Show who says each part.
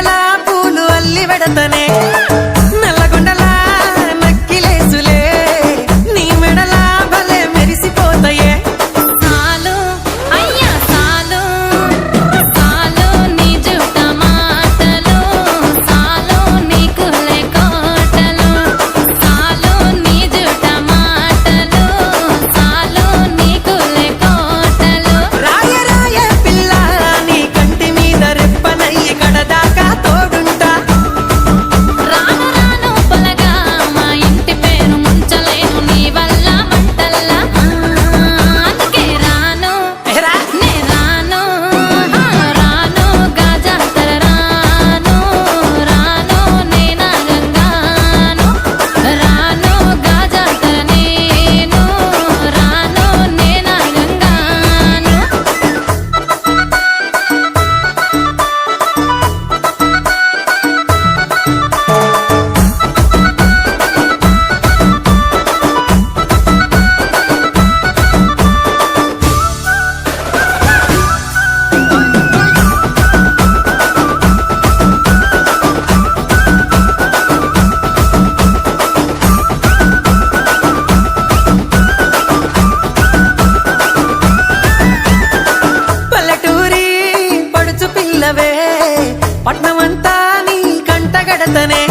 Speaker 1: గుండెల పూలు అల్లి వెడతనే నల్లగొండల నక్కిలేసులే నీ మెడల భలే మెరిసిపోతాయే
Speaker 2: సాలు అయ్యా సాలు సాలు నీ జుట్ట మాటలు సాలు నీకు కోటలు సాలు నీ జుట్ట మాటలు సాలు నీకు కోటలు
Speaker 1: రాయ రాయ పిల్ల నీ కంటి మీద రెప్పనయ్యి కడదాకా తోడుంటా
Speaker 2: రాను రాను పొలగా మా ఇంటి పేరు ముంచలేను నీ వల్ల మంటల్లా అందుకే రాను
Speaker 1: ఎరా
Speaker 2: నే రాను రాను గాజాతర రాను రాను నేనా గంగాను రాను గాజాతర నేను రాను నేనా గంగాను
Speaker 1: పల్లెటూరి పడుచు పిల్లవే పట్నమంతా నీ కంటగడతనే